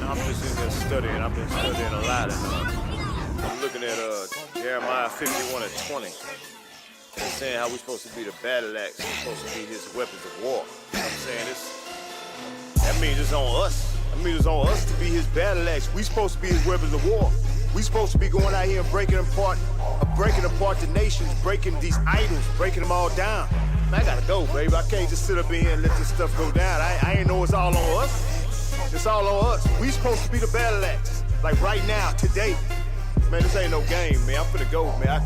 I'm just in there studying. I've been studying a lot, and I'm looking at Jeremiah 51:20. And it's saying how we're supposed to be the battle axe. We're supposed to be his weapons of war. You know what I'm saying? That means it's on us. That means it's on us to be his battle axe. We supposed to be his weapons of war. We supposed to be going out here and breaking apart the nations, breaking these idols, breaking them all down. Man, I gotta go, baby. I can't just sit up in here and let this stuff go down. I ain't know it's all on us. It's all on us. We supposed to be the battle axe. Like right now, today. Man, this ain't no game, man. I'm finna go, man. I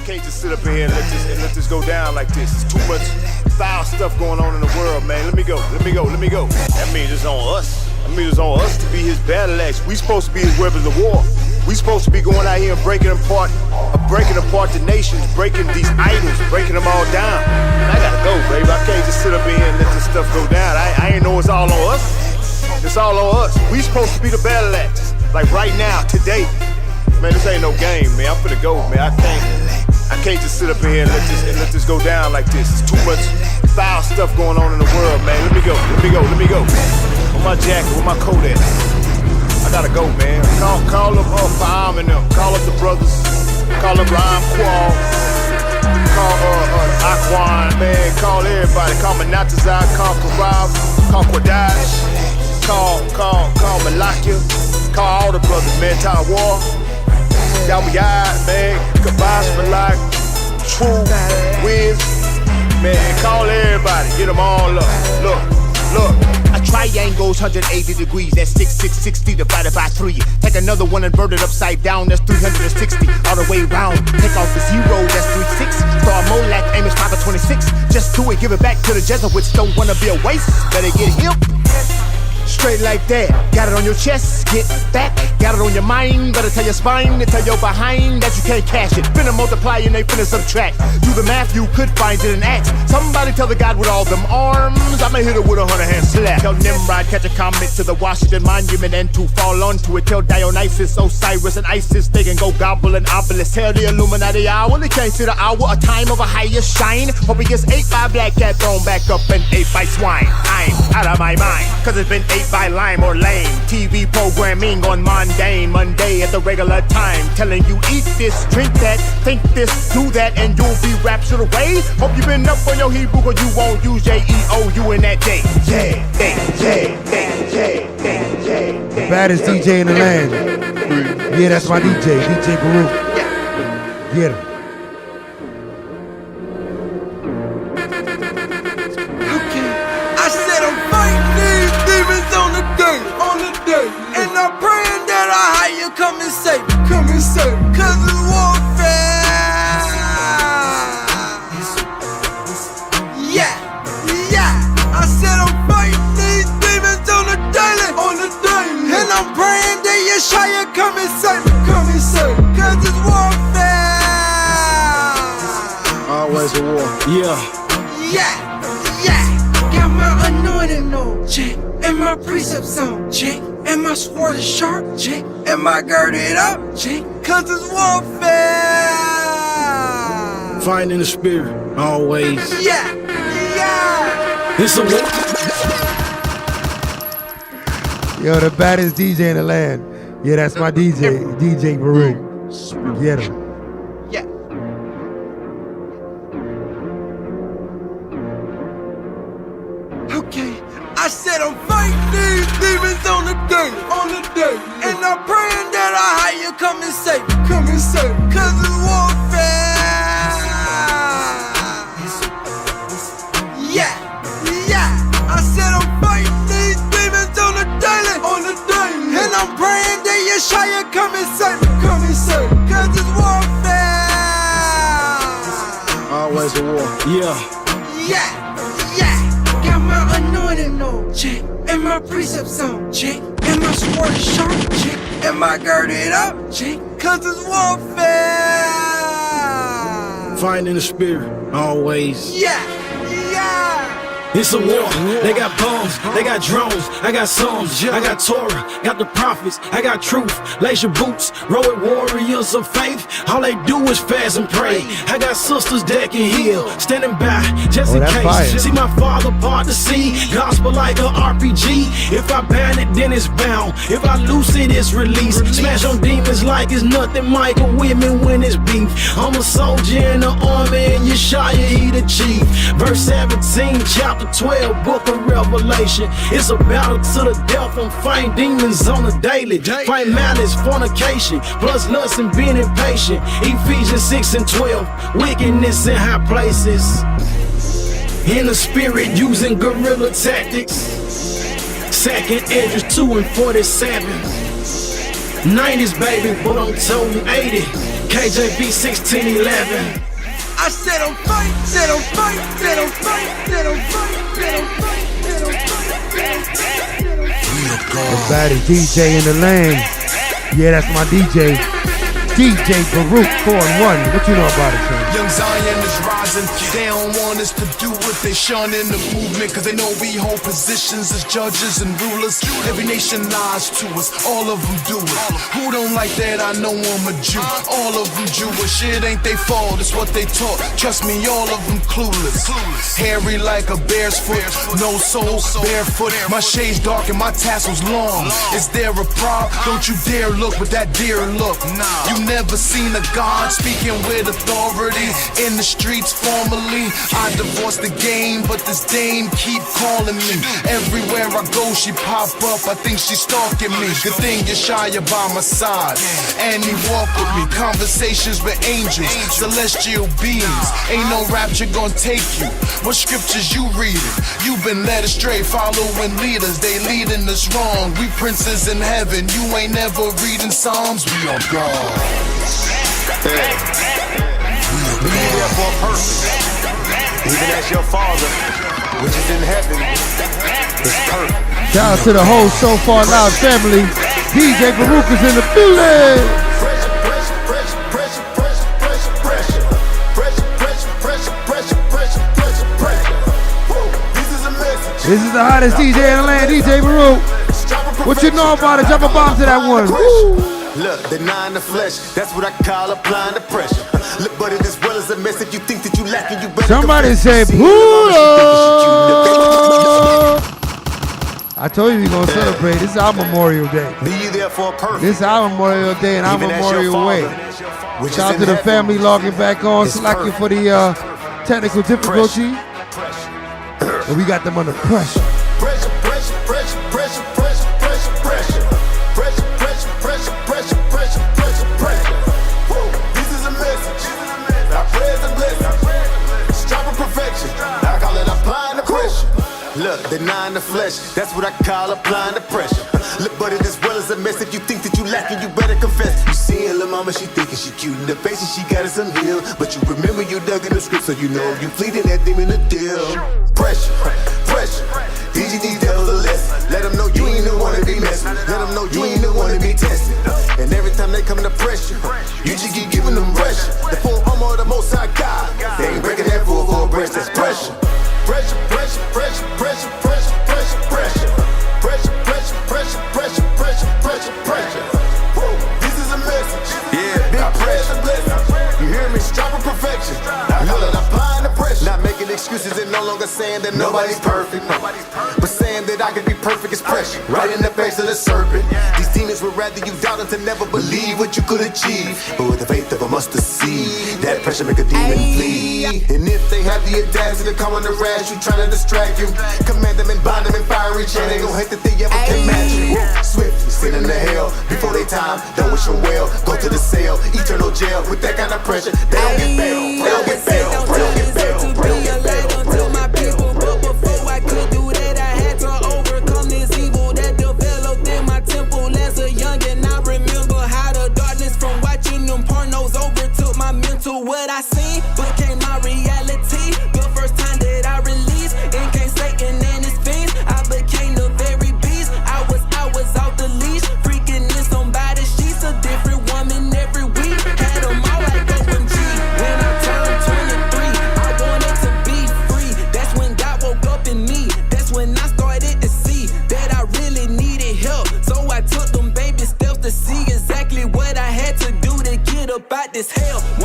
can't just sit up in here and let this go down like this. It's too much foul stuff going on in the world, man. Let me go. That means it's on us. That means it's on us to be his battle axe. We supposed to be his weapons of war. We supposed to be going out here and breaking apart the nations, breaking these idols, breaking them all down. Man, I gotta go, baby. I can't just sit up in here and let this stuff go down. I ain't know it's all on us. It's all on us. We supposed to be the battle axe. Like right now, today. Man, this ain't no game, man. I'm finna go, man. I can't just sit up in here and let this go down like this. It's too much foul stuff going on in the world, man. Let me go. Where my jacket, where my coat at? I gotta go, man. Call up Faham and them. Call up the brothers. Call up Rhyme Qual. Call Aquan, man. Call everybody. Call Manatazai. Call Karab. Call Quadash. Call Malakia. Call all the brothers, man. Taiwan. Yawiyad, man. Kabash, Malak. True. Wiz. Man, call everybody. Get them all up. Look. A triangle's 180 degrees, that's 660 divided by 3. Take another one and burn it upside down, that's 360. All the way round, take off the 0, that's 36. Star Molak, aim is 5 or 26. Just do it, give it back to the Jesuits. Don't wanna be a waste, better get hip. Straight like that, got it on your chest, get back. Got it on your mind, better tell your spine and tell your behind that you can't cash it. Finna multiply and they finna subtract. Do the math, you could find it in acts. Somebody tell the God with all them arms, I'ma hit it with a 100-hand slap. Tell Nimrod, catch a comet to the Washington Monument and to fall onto it. Tell Dionysus, Osiris, and Isis they can go gobble and obelisk. Tell the Illuminati hour, they can't see the hour, a time of a higher shine. Hope he gets ate by black cat, thrown back up and ate by swine. I'm out of my mind, cause it's been ate by lime or lame. TV programming on Monday at the regular time. Telling you eat this, drink that, think this, do that, and you'll be raptured away. Hope you been up on your Hebrew, cause you won't use J-E-O-U in that day. The baddest DJ in the land. Yeah, that's my DJ Baruch. Get him. Come and save me, cause it's warfare. Yeah, I said I'm fighting these demons on the daily, and I'm praying that Yeshaya come and save me, cause it's warfare. Always a war. Yeah, got my anointing on, check, and my precepts on, check. And my sword is sharp, check. And my girded up, check. Cause it's warfare. Fighting in the spirit, always. Yeah. It's a war. Yo, the baddest DJ in the land. Yeah, that's my DJ Baruch. Get him. Yeah. Okay, I said I'm fighting these demons on the day, and I'm praying that you come and save me, cause it's warfare. Yeah, I said I'm fighting these demons on the daily, and I'm praying that Yeshaya come and save me, cause it's warfare. Always a war. Yeah. Got my anointing on, check. And my precepts on, check. And my sword is sharp, check. And my girded up, check. Cause it's warfare. Fighting in the spirit, always. Yeah. It's a war. They got bombs, they got drones. I got Psalms, I got Torah, got the prophets, I got truth. Lace your boots, roll with warriors of faith. All they do is fast and pray. I got sisters that can heal, standing by just in case. Fire. See my father part the sea, gospel like a RPG. If I ban it, then it's bound. If I loose it, it's released. Smash on demons like it's nothing. Michael Whitman when it's beef. I'm a soldier in the army, and Yeshaya, he the chief. Verse 17, chapter 12, book of Revelation. It's a battle to the death. I'm fighting demons on a daily. Fight malice, fornication, plus lust and being impatient. Ephesians 6 and 12, wickedness in high places. In the spirit, using guerrilla tactics. Second Edges 2 and 47. 90s, baby, but I'm toting 80. KJB 1611. I said I'm fight, said I'm fight, said I'm fight, said I'm fight, said I'm fight, said I'm fight, said I'm fight. The baddest DJ in the land. Yeah, that's my DJ. DJ Baruch 4-1. What you know about it, son? Young Zion is rising. They don't want us to do what they shun in the movement, cause they know we hold positions as judges and rulers. Every nation lies to us, all of them do it. Who don't like that? I know I'm a Jew. All of them Jewish, it ain't they fault, it's what they taught. Trust me, all of them clueless. Hairy like a bear's foot, no soul, barefoot. My shades dark and my tassels long. Is there a problem? Don't you dare look with that deer look. You never seen a God speaking with authority in the streets formally. I divorced the game, but this dame keep calling me. Everywhere I go, she pop up. I think she's stalking me. Good thing Yeshaya by my side, and he walk with me. Conversations with angels, celestial beings. Ain't no rapture gonna take you. What scriptures you reading? You've been led astray, following leaders. They leading us wrong. We princes in heaven. You ain't never reading Psalms. We are God. Be there for a purpose. Even as your Father, which is in heaven, is perfect. Shout out to the whole So Far Loud family. DJ Baruch is in the building. This is the hottest DJ in the land, DJ Baruch. What you know about it? Drop a bomb to that one. Woo. Look, denying the flesh, that's what I call applying the pressure. Look, but it as well as a mess. If you think that you lacking, you better. Somebody say, Pull I told you we're gonna celebrate. This is our Memorial Day. Be you there for a purpose. This is our Memorial Day and our Memorial Way. Shout out to the family logging back on. Slacking for the technical difficulty. But we got them under pressure. Pressure, pressure, pressure, pressure, pressure, pressure, pressure. Pressure, pressure, pressure, pressure, pressure, pressure, pressure. Woo, this is a message. Our prayers and blessings. Striving perfection. I call it applying the pressure. Look, denying the flesh, that's what I call applying the pressure. Look, but it as well as a mess. If you think that you lacking, you better confess. You see little mama, she thinking she cute in the face and she got us some heel. But you remember you dug in the script, so you know you pleaded that demon a deal. Pressure, pressure. Teaching these devils a lesson. Let them know you ain't the one to be messing. Let them know you ain't the one to be tested. And every time they come to pressure, you just keep giving them pressure. The full armor of the Most High God. They ain't breaking that full for a breast. That's pressure. Pressure, pressure, pressure, pressure, pressure, pressure, pressure. Pressure, pressure, pressure, pressure, pressure, pressure, pressure. Woo, this is a message. Yeah, big pressure, blessing. You hear me? Striving perfection. Look at applying the pressure. Not making excuses and no longer saying that nobody's perfect. But saying that I can be perfect is pressure. Right in the face of the serpent. These demons would rather you doubt and to never believe what you could achieve. But with the faith of a mustard seed, that pressure make a demon flee. And if they have the audacity to come on the rash, you trying to distract you. Command them and bind them in fiery chain. They gon' hate that they ever can match you. Swiftly sending to hell before they time. Don't wish them well. Go to the cell, eternal jail. With that kind of pressure, they don't get bail. They don't get bail. They don't get bail. To be a light unto my people, but before I could do that, I had to overcome this evil that developed in my temple. As a youngin', I remember how the darkness from watching them pornos overtook my mental. What I seen became my reality. The first time that I released, and came Satan and his fiends, I became the very beast. I was off the leash, freaking in somebody's sheets. A different woman every week, had them all like OMG. When I turned 23, I wanted to be free. That's when God woke up in me.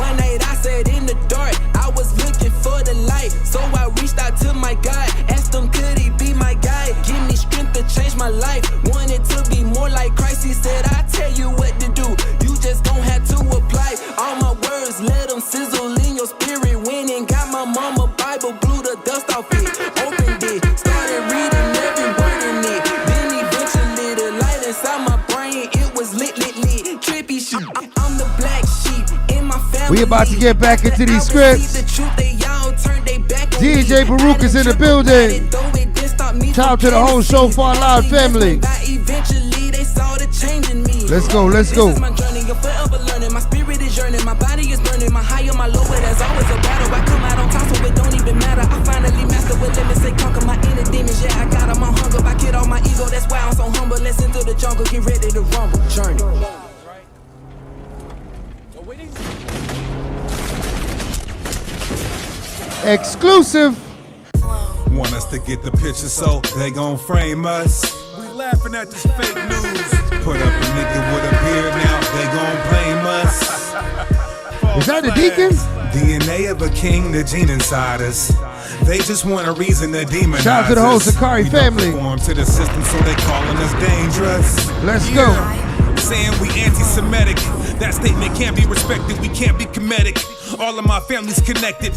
One night I sat in the dark, I was looking for the light. So I reached out to my God, asked him could he be my guide. Give me strength to change my life, wanted to be more like Christ. He said I tell you what to do, you just gon' have to apply. All my words, let them sizzle in your spirit. Went and got my mama Bible, blew the dust off it. Opened it, started reading every word in it. Then eventually the light inside my brain, it was lit. Trippy shit, I'm the black sheep in my family. We about to get back into these scripts. DJ Baruch is in the building. Shout out to the whole Show Far Loud family. Let's go, let's go. My journey, you're forever learning. My spirit is yearning, my body is burning. My higher, my lower, there's always a battle. I come out on top, so it don't even matter. I finally master what limits they conquer my inner demons. Yeah, I got them on hunger. I kid all my ego, that's why I'm so humble. Let's into the jungle, get ready to rumble. Journey. Exclusive. Want us to get the picture, so they gon' frame us. We laughing at this fake news. Put up a nigga with a beard, now they gon' blame us. Is that the deacon? DNA of a king, the gene inside us. They just want a reason to demonize us. Shout out to the whole Sakari family. We don't conform to the system, so they calling us dangerous. Let's go. Saying we anti-Semitic. That statement can't be respected. We can't be comedic. All of my family's connected.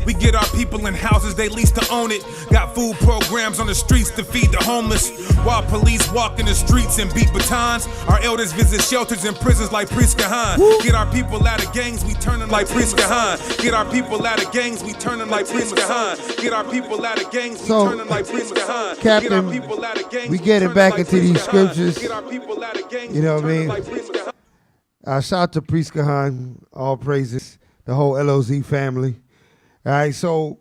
We get our people in houses they lease to own it. Got food programs on the streets to feed the homeless. While police walk in the streets and beat batons, our elders visit shelters and prisons like Priest Kahan. Get our people out of gangs, we turn them like Priest Kahan. Get our people out of gangs, we turn them like Priest Kahan. Get our people out of gangs, we turn them like Priest Kahan. Captain, we getting back into these scriptures. You know what I mean? Shout out to Priest Kahan, all praises, the whole LOZ family. All right, so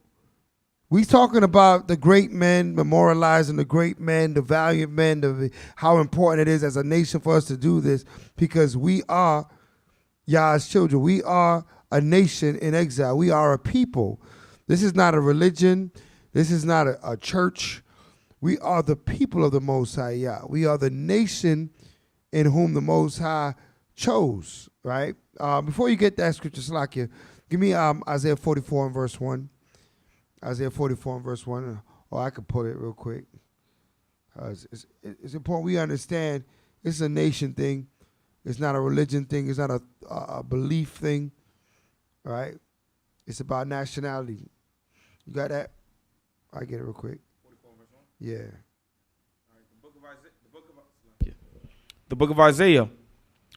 we talking about the great men, memorializing the great men, the valiant men, how important it is as a nation for us to do this, because we are Yah's children. We are a nation in exile. We are a people. This is not a religion. This is not a church. We are the people of the Most High Yah. We are the nation in whom the Most High chose, right? Before you get that scripture, Slakia, give me Isaiah 44 and verse 1. Isaiah 44 and verse 1. Or I could pull it real quick. It's important we understand it's a nation thing. It's not a religion thing. It's not a belief thing. All right? It's about nationality. You got that? I get it real quick. 44 verse 1? Yeah. All right, the book of Isaiah,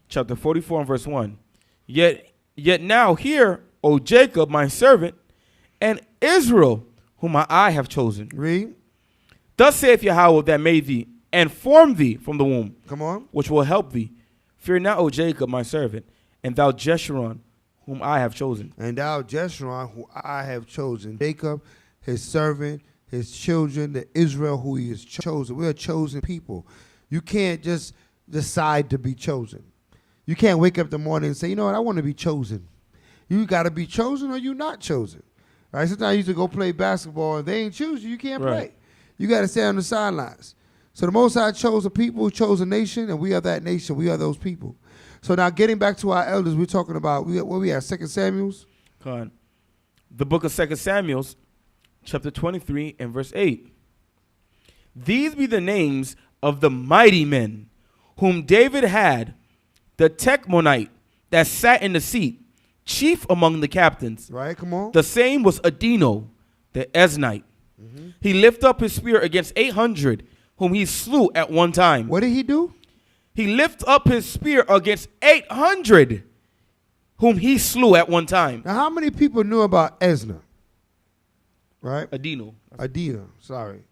chapter 44 and verse 1. Yet now hear, O Jacob, my servant, and Israel, whom I have chosen. Read. Thus saith Yahweh that made thee and formed thee from the womb. Come on. Which will help thee. Fear not, O Jacob, my servant, and thou Jeshurun, whom I have chosen. And thou Jeshurun, who I have chosen. Jacob, his servant, his children, the Israel who he has chosen. We are chosen people. You can't just decide to be chosen. You can't wake up in the morning and say, you know what, I want to be chosen. You got to be chosen or you not chosen. Right? Sometimes I used to go play basketball and they ain't choose you. You can't play. You got to stay on the sidelines. So the Most High chose a people, chose a nation, and we are that nation. We are those people. So now getting back to our elders, we're talking about, where we at, 2 Samuel's? Come the book of 2 Samuel's, chapter 23 and verse 8. These be the names of the mighty men whom David had, the Techmonite that sat in the seat, chief among the captains. Right, come on. The same was Adino, the Eznite. Mm-hmm. He lifted up his spear against 800, whom he slew at one time. What did he do? He lifted up his spear against 800, whom he slew at one time. Now, how many people knew about Ezna? Right? Adino. Sorry.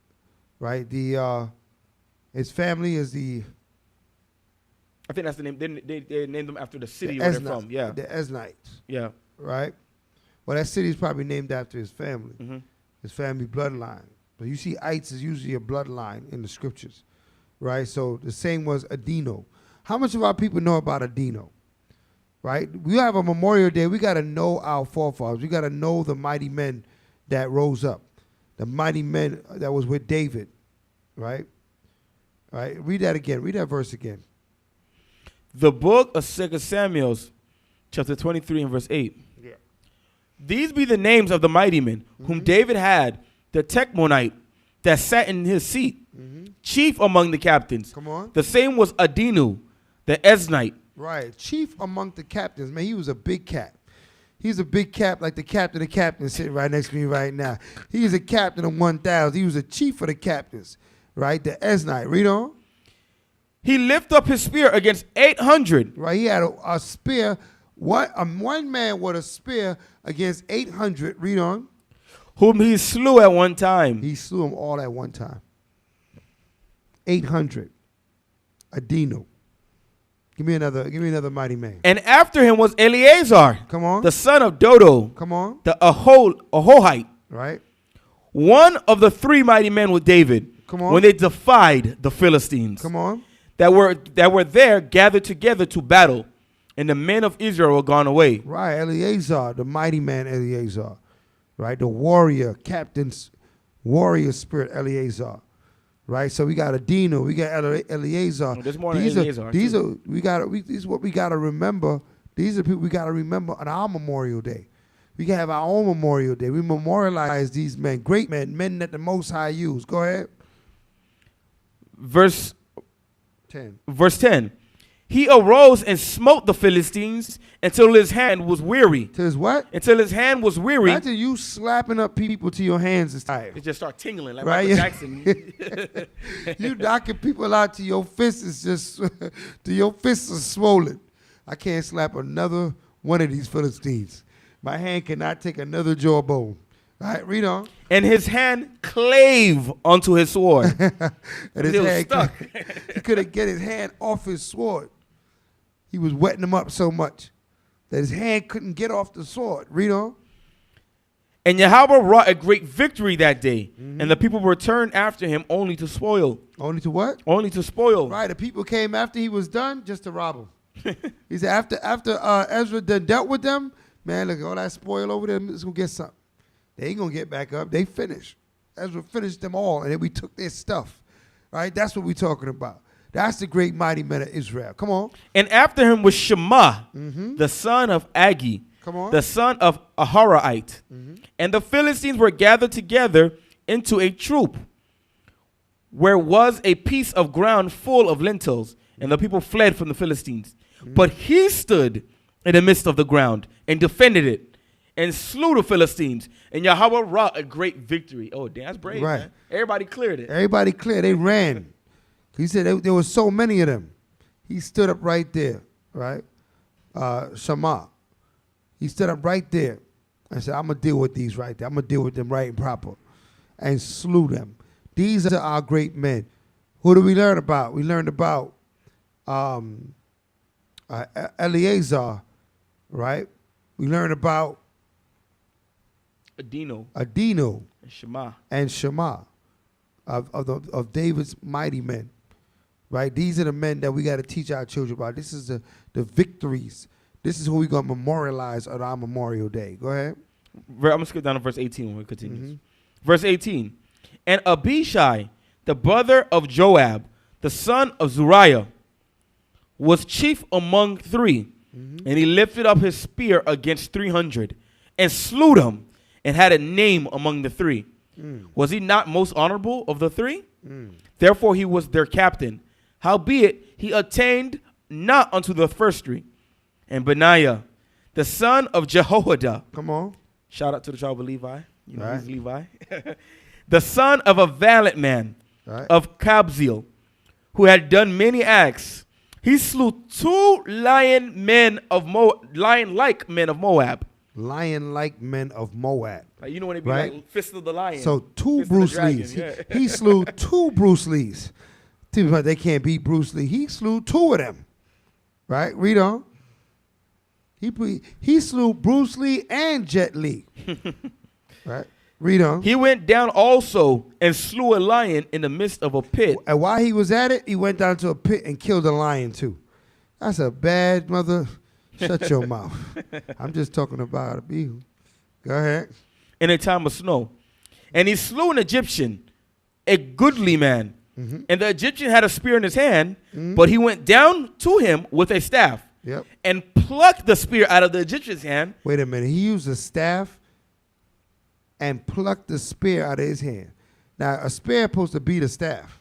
Right? His family is the... I think that's the name. They named them after the city where they're from. Yeah. The Eznites. Yeah. Right? Well, that city is probably named after his family. Mm-hmm. His family bloodline. But you see, ites is usually a bloodline in the scriptures. Right? So the same was Adino. How much of our people know about Adino? Right? We have a Memorial Day. We got to know our forefathers. We got to know the mighty men that rose up. The mighty men that was with David. Right? Right? Read that again. Read that verse again. The book of 2 Samuel, chapter 23 and verse 8. These be the names of the mighty men whom David had, the Techmonite that sat in his seat, chief among the captains. Come on. The same was Adinu, the Esnite. Right. Chief among the captains. Man, he was a big cat. He's a big cap like the captain of captains sitting right next to me right now. He's a captain of 1,000. He was a chief of the captains, right? The Esnite. Read on. He lifted up his spear against 800. Right. He had a spear. One man with a spear against 800. Read on. Whom he slew at one time. He slew them all at one time. 800. Adino. Give me another mighty man. And after him was Eleazar. Come on. The son of Dodo. Come on. The Ahohite. Right. One of the 3 mighty men with David. Come on. When they defied the Philistines. Come on. That were there gathered together to battle. And the men of Israel were gone away. Right. Eleazar, the mighty man Eleazar. Right. The warrior, captain's warrior spirit Eleazar. Right, so we got Adino, we got Eleazar. Oh, there's more than Eleazar. These is what we gotta remember. These are people we gotta remember on our Memorial Day. We can have our own Memorial Day. We memorialize these men, great men that the Most High used. Go ahead. Verse 10. He arose and smote the Philistines until his hand was weary. To his what? Until his hand was weary. Imagine you slapping up people till your hands is tired. It just start tingling like Right? Michael Jackson. You knocking people out till your fists is just till your fists are swollen. I can't slap another one of these Philistines. My hand cannot take another jawbone. All right, read on. And his hand clave onto his sword. And his It was hand stuck. he couldn't get his hand off his sword. He was wetting him up so much that his hand couldn't get off the sword. Read on. And Yahweh wrought a great victory that day, and the people returned after him only to spoil. Only to what? Only to spoil. Right, the people came after he was done just to rob him. He said after Ezra done dealt with them, man, look, all that spoil over there, let's go get something. They ain't going to get back up. They finished. Ezra finished them all, and then we took their stuff. Right, that's what we're talking about. That's the great mighty men of Israel. Come on. And after him was Shema, the son of Agi, Come on. the son of Aharaite. And the Philistines were gathered together into a troop, where was a piece of ground full of lentils, and the people fled from the Philistines. But he stood in the midst of the ground and defended it, and slew the Philistines. And Yahweh wrought a great victory. Oh, damn, that's brave, Right. man. Everybody cleared it. Everybody clear. They ran. He said there were so many of them. He stood up right there, right? Shema. He stood up right there and said, I'm going to deal with these right there. I'm going to deal with them right and proper. And slew them. These are our great men. Who do we learn about? We learned about Eleazar, right? We learned about Adino Adino and Shema. of David's mighty men. Right? These are the men that we got to teach our children about. This is the victories. This is who we're going to memorialize on our Memorial Day. Go ahead. I'm going to skip down to verse 18 when it continues. Verse 18. And Abishai, the brother of Joab, the son of Zuriah, was chief among 3. And he lifted up his spear against 300 and slew them and had a name among the 3. Was he not most honorable of the 3? Therefore he was their captain. Howbeit he attained not unto the first 3. And Benaiah, the son of Jehoiada. Come on. Shout out to the tribe of Levi. You know, Right. he's Levi. The son of a valiant man Right. of Kabzeel, who had done many acts. He slew 2 lion-like men of Moab. Lion-like men of Moab. Like, you know when they be Right. like Fist of the Lion. So 2 Fist of the Bruce Dragon, Lees. yeah. He slew 2 Bruce Lees. People like they can't beat Bruce Lee. He slew 2 of them. Right? Read on. He slew Bruce Lee and Jet Li. Right? Read on. He went down also and slew a lion in the midst of a pit. And while he was at it, he went down to a pit and killed a lion too. That's a bad mother. Shut your mouth. I'm just talking about a beagle. Go ahead. In a time of snow. And he slew an Egyptian, a goodly man. And the Egyptian had a spear in his hand, but he went down to him with a staff Yep. and plucked the spear out of the Egyptian's hand. Wait a minute. He used a staff and plucked the spear out of his hand. Now, a spear is supposed to beat a staff.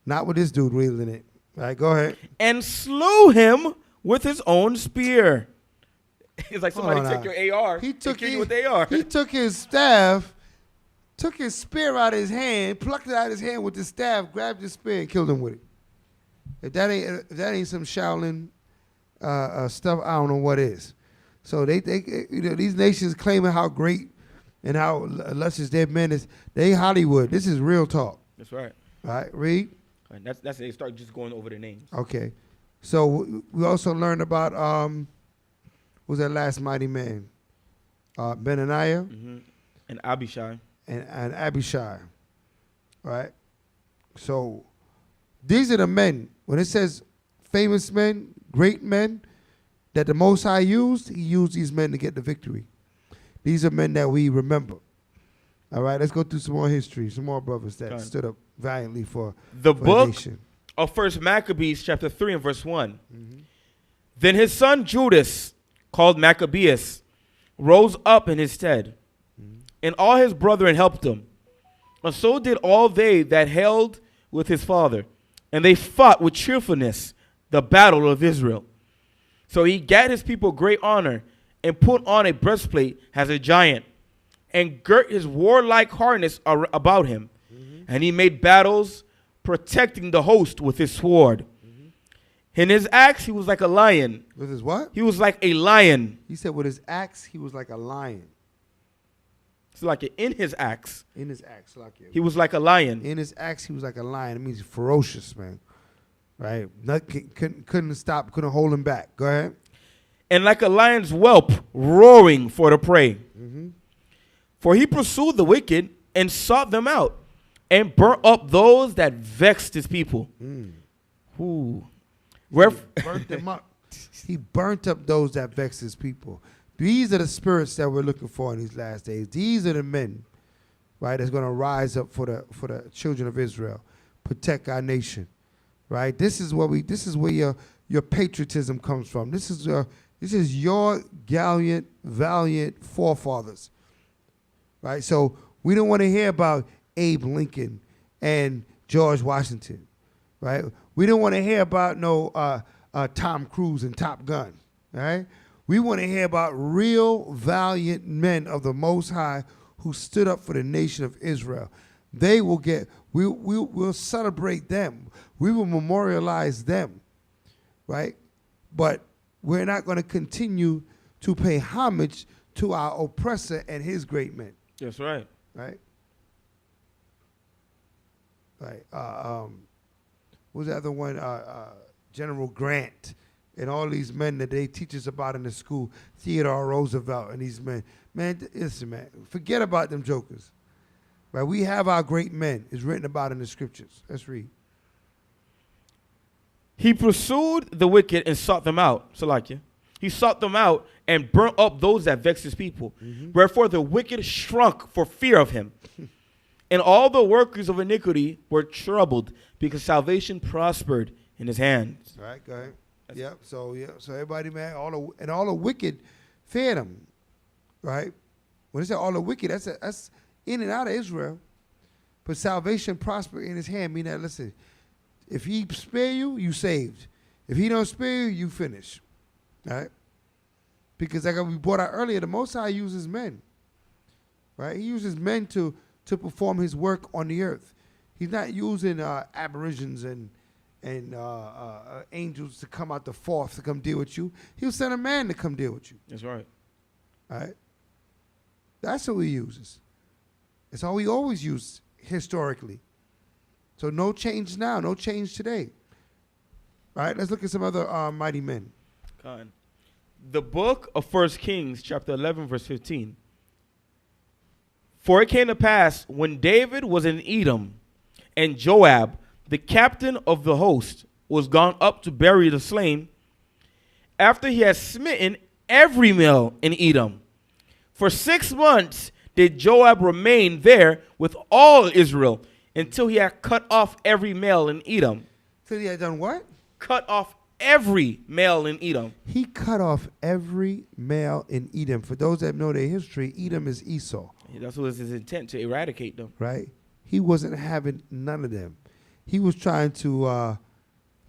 Not with this dude wielding it. All right, go ahead. And slew him with his own spear. It's like somebody Hold on took now. your AR He and took killed you with AR. He took his staff, took his spear out of his hand, plucked it out of his hand with the staff, grabbed his spear, and killed him with it. If that ain't some Shaolin stuff, I don't know what is. So they these nations claiming how great and how luscious their men is. They Hollywood. This is real talk. That's right. All right, read. And that's they start just going over their names. Okay. So we also learned about who's that last mighty man? Benaniah And Abishai. and Abishai. Right? So these are the men. When it says famous men, great men that the Most High used, he used these men to get the victory. These are men that we remember. All right, let's go through some more history, some more brothers that stood up valiantly for The for book nation. of First Maccabees, chapter 3 and verse 1. Then his son Judas, called Maccabeus, rose up in his stead, and all his brethren helped him. And so did all they that held with his father. And they fought with cheerfulness the battle of Israel. So he gat his people great honor, and put on a breastplate as a giant, and girt his warlike harness about him. And he made battles, protecting the host with his sword. In his axe, he was like a lion. With his what? He was like a lion. He said with his axe, he was like a lion. So like in his axe, In his axe, like he was like a lion. in his axe, he was like a lion. It means ferocious, man. Right? Couldn't stop, couldn't hold him back. Go ahead. And like a lion's whelp, roaring for the prey. For he pursued the wicked and sought them out, and burnt up those that vexed his people. Ooh. Burnt them up. He burnt up those that vex his people. These are the spirits that we're looking for in these last days. These are the men, right, that's going to rise up for the children of Israel, protect our nation, right? This is where your patriotism comes from. This is your gallant, valiant forefathers, right? So we don't want to hear about Abe Lincoln and George Washington, right? We don't want to hear about Tom Cruise and Top Gun, right? We want to hear about real valiant men of the Most High who stood up for the nation of Israel. They will get, we'll celebrate them. We will memorialize them, right? But we're not going to continue to pay homage to our oppressor and his great men. That's right. Right? Right. What was the other one? General Grant and all these men that they teach us about in the school, Theodore Roosevelt and these men. Man, listen, man, forget about them jokers. Right? We have our great men. It's written about in the scriptures. Let's read. He pursued the wicked and sought them out. Salakia. He sought them out and burnt up those that vexed his people. Wherefore the wicked shrunk for fear of him. And all the workers of iniquity were troubled, because salvation prospered in his hands. All right, go ahead. Yep. So everybody, man, all the wicked feared him, right? When they say all the wicked, that's in and out of Israel. But salvation prospered in his hand. Meaning that, listen, if he spare you, you saved. If he don't spare you, you finish. All right? Because like we brought out earlier, the Most High uses men. Right? He uses men to perform his work on the earth. He's not using aborigines and angels to come out the fourth to come deal with you. He'll send a man to come deal with you. That's right. All right? That's who he uses. It's how he always used historically. So no change now, no change today. All right, let's look at some other mighty men. The book of 1 Kings, chapter 11, verse 15. For it came to pass, when David was in Edom, and Joab, the captain of the host, was gone up to bury the slain, after he had smitten every male in Edom. For 6 months did Joab remain there with all Israel, until he had cut off every male in Edom. So he had done what? Cut off every male in Edom. He cut off every male in Edom. For those that know their history, Edom is Esau. That's what was his intent, to eradicate them. Right? He wasn't having none of them. He was trying to, I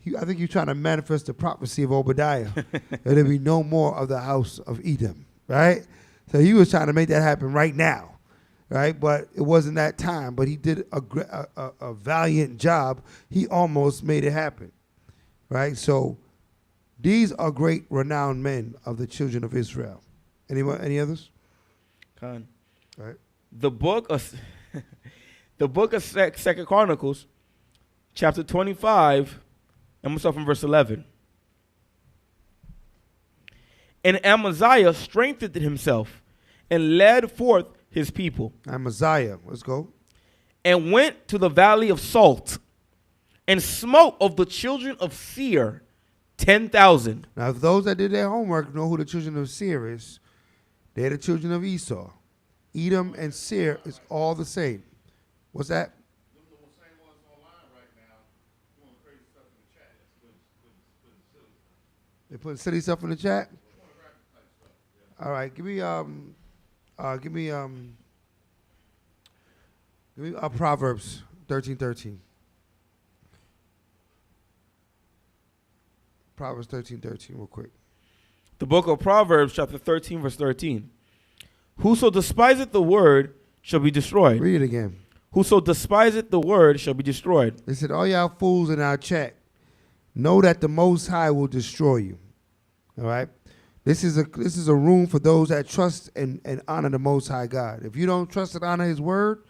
think he was trying to manifest the prophecy of Obadiah. That there'd be no more of the house of Edom. Right? So he was trying to make that happen right now. Right? But it wasn't that time. But he did a valiant job. He almost made it happen. Right? So these are great renowned men of the children of Israel. Any others? Khan. All right. The book of Second Chronicles, chapter 25, I'm going to start from verse 11. And Amaziah strengthened himself and led forth his people. Amaziah, let's go. And went to the valley of Salt and smote of the children of Seir 10,000. Now, if those that did their homework know who the children of Seir is, they're the children of Esau. Edom and Seir is all the same. What's that? They putting silly stuff in the chat? All right, give me Proverbs 13:13. Proverbs 13:13, real quick. The book of Proverbs, chapter 13, verse 13. Whoso despiseth the word shall be destroyed. Read it again. Whoso despiseth the word shall be destroyed. They said, all y'all fools in our chat, know that the Most High will destroy you. All right? This is a room for those that trust and honor the Most High God. If you don't trust and honor his word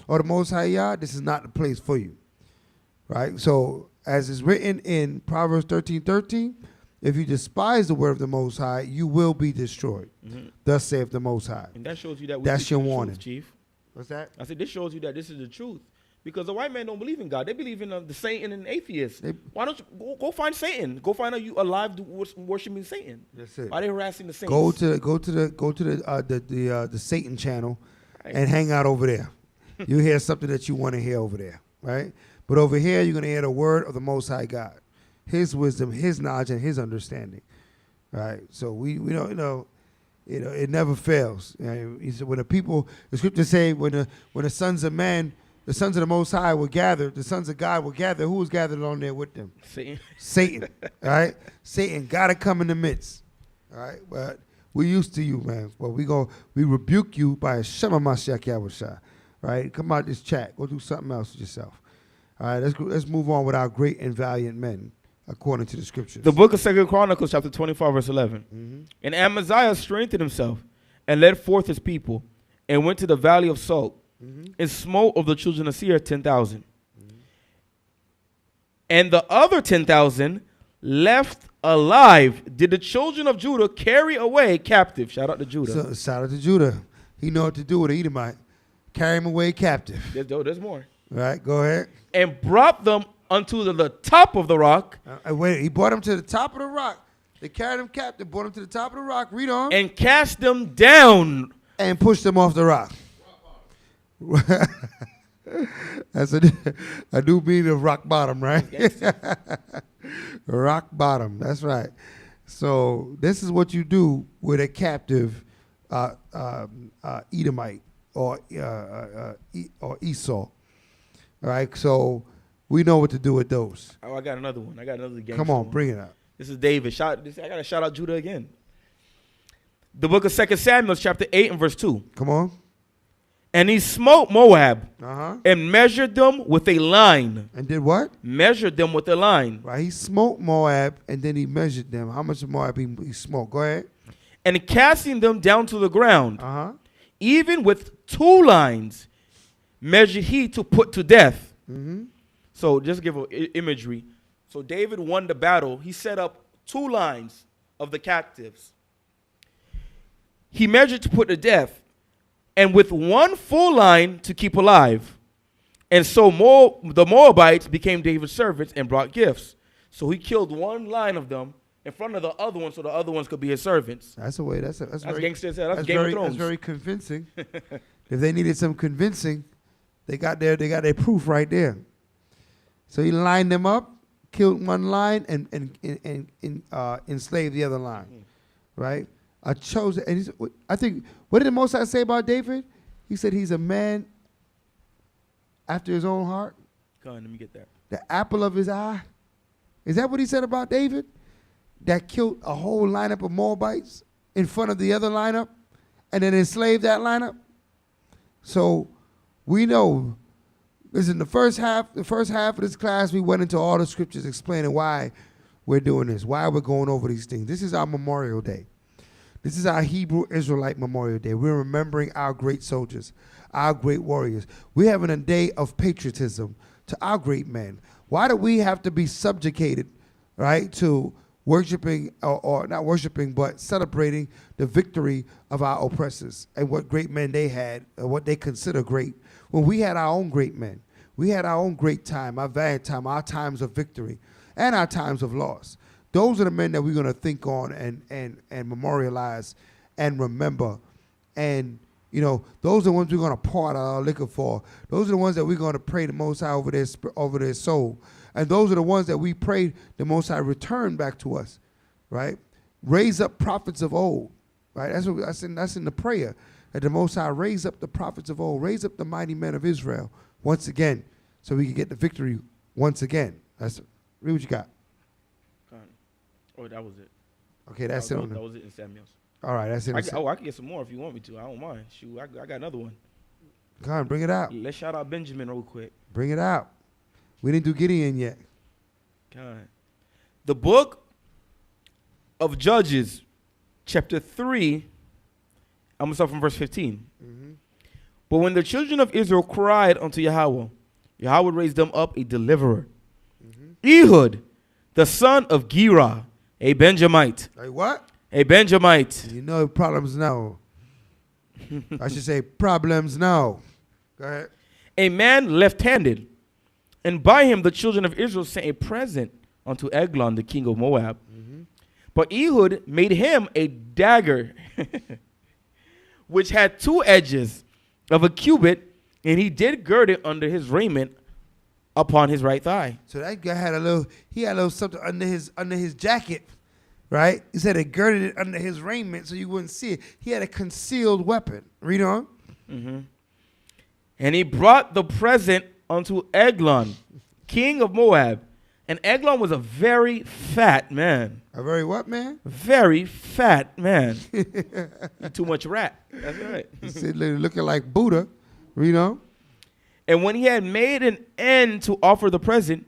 or the Most High Yah, this is not the place for you. Right? So, as is written in Proverbs 13:13, if you despise the word of the Most High, you will be destroyed. Mm-hmm. Thus saith the Most High. And that shows you that that's your warning, truth, Chief. What's that? I said this shows you that this is the truth. Because the white man don't believe in God. They believe in the Satan and atheists. Why don't you go find Satan? Go find you alive worshiping Satan. That's it. Why they harassing the saints? Go to the Satan channel, right, and hang out over there. You hear something that you want to hear over there, right? But over here, you're gonna hear the word of the Most High God, His wisdom, His knowledge, and His understanding. Right? So we don't it never fails. He said when the scriptures say when the sons of man, the sons of the Most High were gathered, the sons of God were gathered, who was gathered on there with them? Satan. All right? Satan got to come in the midst. All right? But we used to you, man. But we rebuke you by a Shema Mashiach Yahushua. All right? Come out this chat. Go do something else with yourself. All right? Let's move on with our great and valiant men, according to the scriptures. The book of 2 Chronicles, chapter 25, verse 11. Mm-hmm. And Amaziah strengthened himself and led forth his people and went to the valley of Salt. Mm-hmm. And smote of the children of Seir 10,000. Mm-hmm. And the other 10,000 left alive did the children of Judah carry away captive. Shout out to Judah. So, shout out to Judah. He know what to do with an Edomite. Carry him away captive. There's more. All right, go ahead. And brought them unto the top of the rock. Wait, he brought them to the top of the rock. They carried him captive, brought them to the top of the rock. Read on. And cast them down. And pushed them off the rock. That's a new meaning of rock bottom, right? Rock bottom, that's right. So this is what you do with a captive Edomite or Esau. All right, so we know what to do with those. Oh, I got another one. I got another game. Come on, bring it up. This is David. I got to shout out Judah again. The book of 2 Samuel, chapter 8 and verse 2. Come on. And he smote Moab and measured them with a line. And did what? Measured them with a line. Right. He smote Moab and then he measured them. How much of Moab he smoked? Go ahead. And casting them down to the ground, even with 2 lines, measured he to put to death. Mm-hmm. So just give an imagery. So David won the battle. He set up 2 lines of the captives. He measured to put to death. And with 1 full line to keep alive. And so the Moabites became David's servants and brought gifts. So he killed 1 line of them in front of the other one so the other ones could be his servants. That's a way. That's very gangster. That's Game of Thrones. That's very convincing. If they needed some convincing, they got their proof right there. So he lined them up, killed one line and enslaved the other line, right? A chosen, and I think, what did the Most High say about David? He said he's a man after his own heart. Go on, let me get that. The apple of his eye. Is that what he said about David? That killed a whole lineup of Moabites in front of the other lineup and then enslaved that lineup? So we know, listen, the first half of this class, we went into all the scriptures explaining why we're doing this, why we're going over these things. This is our Memorial Day. This is our Hebrew Israelite Memorial Day. We're remembering our great soldiers, our great warriors. We're having a day of patriotism to our great men. Why do we have to be subjugated, right, to worshiping, or not worshiping, but celebrating the victory of our oppressors and what great men they had, and what they consider great, when we had our own great men? We had our own great time, our valiant time, our times of victory, and our times of loss. Those are the men that we're going to think on and memorialize and remember. And, you know, those are the ones we're going to pour out our liquor for. Those are the ones that we're going to pray the Most High over their soul. And those are the ones that we pray the Most High return back to us, right? Raise up prophets of old, right? That's in the prayer, that the Most High raise up the prophets of old, raise up the mighty men of Israel once again, so we can get the victory once again. Read what you got. Oh, that was it. Okay, that's it. That was it in Samuel's. All right, that's it. I can get some more if you want me to. I don't mind. Shoot, I got another one. Come on, bring it out. Let's shout out Benjamin real quick. Bring it out. We didn't do Gideon yet. God. The book of Judges, chapter 3, I'm going to start from verse 15. Mm-hmm. But when the children of Israel cried unto Yahweh, Yahweh raised them up a deliverer. Mm-hmm. Ehud, the son of Gera, a Benjamite. Hey, what? A Benjamite. You know problems now. I should say problems now. Go ahead. A man left-handed. And by him the children of Israel sent a present unto Eglon, the king of Moab. Mm-hmm. But Ehud made him a dagger, which had 2 edges of a cubit, and he did gird it under his raiment upon his right thigh. So that guy had a little something under his jacket, right? He said it girded it under his raiment so you wouldn't see it. He had a concealed weapon. Read on. Mm-hmm. And he brought the present unto Eglon, king of Moab. And Eglon was a very fat man. A very what man? Very fat man. Too much rat. That's right. He said looking like Buddha. Read on. And when he had made an end to offer the present,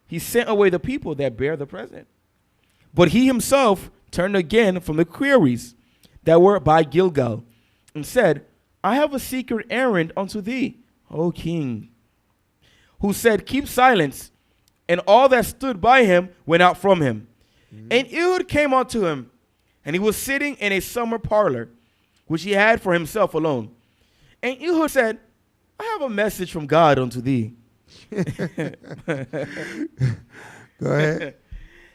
he sent away the people that bear the present. But he himself turned again from the queries that were by Gilgal, and said, I have a secret errand unto thee, O king. Who said, keep silence. And all that stood by him went out from him. Mm-hmm. And Ehud came unto him, and he was sitting in a summer parlor, which he had for himself alone. And Ehud said, I have a message from God unto thee. Go ahead.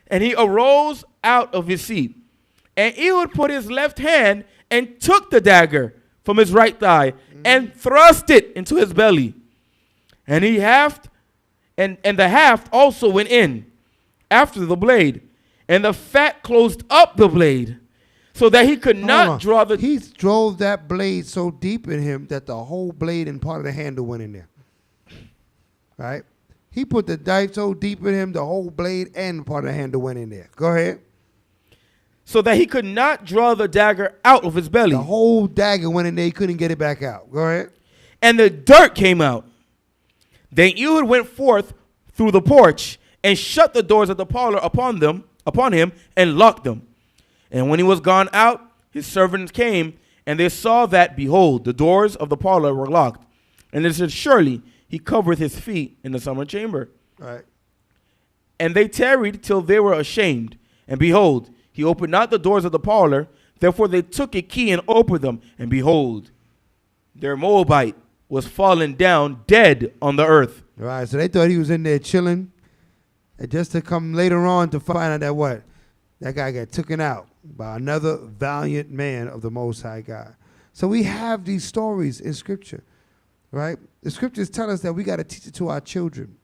And he arose out of his seat. And Ehud put his left hand and took the dagger from his right thigh and thrust it into his belly. And he haft, and the haft also went in after the blade. And the fat closed up the blade, so that he could not draw the... He drove that blade so deep in him that the whole blade and part of the handle went in there. Right? He put the knife so deep in him, the whole blade and part of the handle went in there. Go ahead. So that he could not draw the dagger out of his belly. The whole dagger went in there. He couldn't get it back out. Go ahead. And the dirt came out. Then Ehud went forth through the porch and shut the doors of the parlor upon him, and locked them. And when he was gone out, his servants came, and they saw that, behold, the doors of the parlor were locked. And they said, surely he covereth his feet in the summer chamber. Right. And they tarried till they were ashamed. And behold, he opened not the doors of the parlor. Therefore they took a key and opened them. And behold, their Moabite was fallen down dead on the earth. Right. So they thought he was in there chilling. And just to come later on to find out that what? That guy got taken out by another valiant man of the Most High God. So we have these stories in Scripture, right? The Scriptures tell us that we got to teach it to our children.